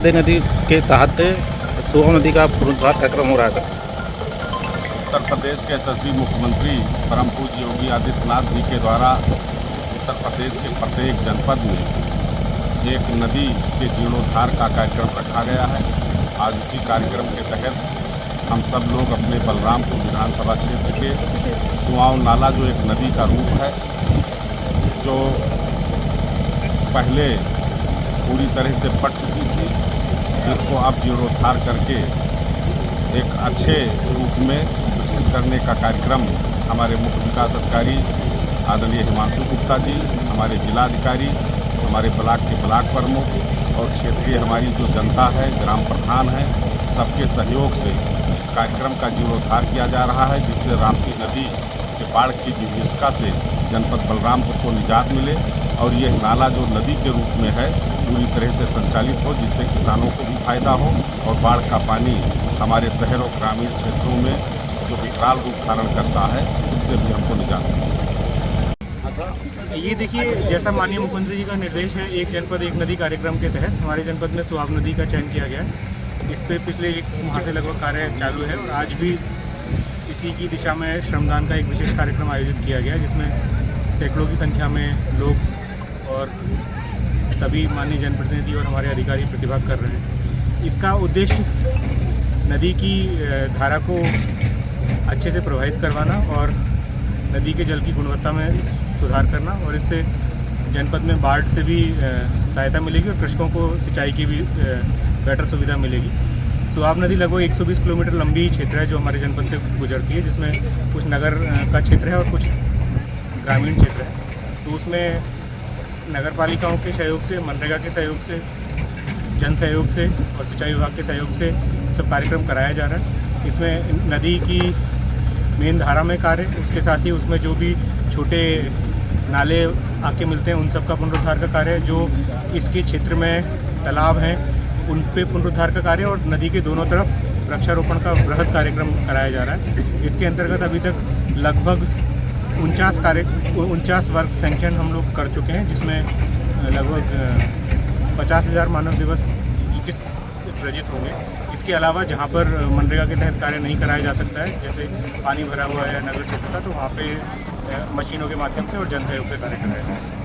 नदी के तहत सुहा नदी का पुनरुद्धार कार्यक्रम हो रहा है सर। उत्तर प्रदेश के यशस्वी मुख्यमंत्री परम पूज्य योगी आदित्यनाथ जी के द्वारा उत्तर प्रदेश के प्रत्येक जनपद में एक नदी के जीर्णोद्धार का कार्यक्रम रखा गया है। आज उसी कार्यक्रम के तहत हम सब लोग अपने बलरामपुर विधानसभा क्षेत्र के सुआव नाला, जो एक नदी का रूप है, जो पहले पूरी तरह से फट चुकी थी, जिसको अब जीर्णोद्धार करके एक अच्छे रूप में विकसित करने का कार्यक्रम हमारे मुख्य विकास अधिकारी आदरणीय हिमांशु गुप्ता जी, हमारे जिलाधिकारी, हमारे ब्लॉक के ब्लॉक प्रमुख और क्षेत्रीय हमारी जो जनता है, ग्राम प्रधान है, सबके सहयोग से इस कार्यक्रम का जीर्णोद्धार किया जा रहा है, जिससे राप्ती नदी के बाढ़ की विभीषिका से जनपद बलरामपुर को निजात मिले और यह नाला जो नदी के रूप में है पूरी तरह से संचालित हो, जिससे किसानों को भी फायदा हो और बाढ़ का पानी हमारे शहर और ग्रामीण क्षेत्रों में जो विकराल रूप धारण करता है उससे भी हमको निजात मिले। ये देखिए, जैसा माननीय मुख्यमंत्री जी का निर्देश है, एक जनपद एक नदी कार्यक्रम के तहत हमारे जनपद में सुहाव नदी का चयन किया गया है। इस पे पिछले एक माह से लगभग कार्य चालू है और आज भी इसी की दिशा में श्रमदान का एक विशेष कार्यक्रम आयोजित किया गया, जिसमें सैकड़ों की संख्या में लोग और सभी माननीय जनप्रतिनिधि और हमारे अधिकारी प्रतिभाग कर रहे हैं। इसका उद्देश्य नदी की धारा को अच्छे से प्रभावित करवाना और नदी के जल की गुणवत्ता में सुधार करना, और इससे जनपद में बाढ़ से भी सहायता मिलेगी और कृषकों को सिंचाई की भी बेटर सुविधा मिलेगी। सुहाव नदी लगभग 120 किलोमीटर लंबी क्षेत्र है जो हमारे जनपद से गुजरती है, जिसमें कुछ नगर का क्षेत्र है और कुछ ग्रामीण क्षेत्र है। तो उसमें नगर पालिकाओं के सहयोग से, मनरेगा के सहयोग से, जन सहयोग से और सिंचाई विभाग के सहयोग से सब कार्यक्रम कराया जा रहा है। इसमें नदी की मेन धारा में कार्य, उसके साथ ही उसमें जो भी छोटे नाले आके मिलते हैं उन सब का पुनरुद्धार का कार्य, जो इसके क्षेत्र में तालाब हैं उन पे पुनरुद्धार का कार्य, और नदी के दोनों तरफ वृक्षारोपण का बृहद कार्यक्रम कराया जा रहा है। इसके अंतर्गत अभी तक लगभग 49 वर्क सैंक्शन हम लोग कर चुके हैं, जिसमें लगभग 50,000 मानव दिवस सृजित होंगे। इसके अलावा जहाँ पर मनरेगा के तहत कार्य नहीं कराया जा सकता है, जैसे पानी भरा हुआ है नगर क्षेत्र का, तो वहाँ पे मशीनों के माध्यम से और जन सहयोग से कार्य कराया जाए।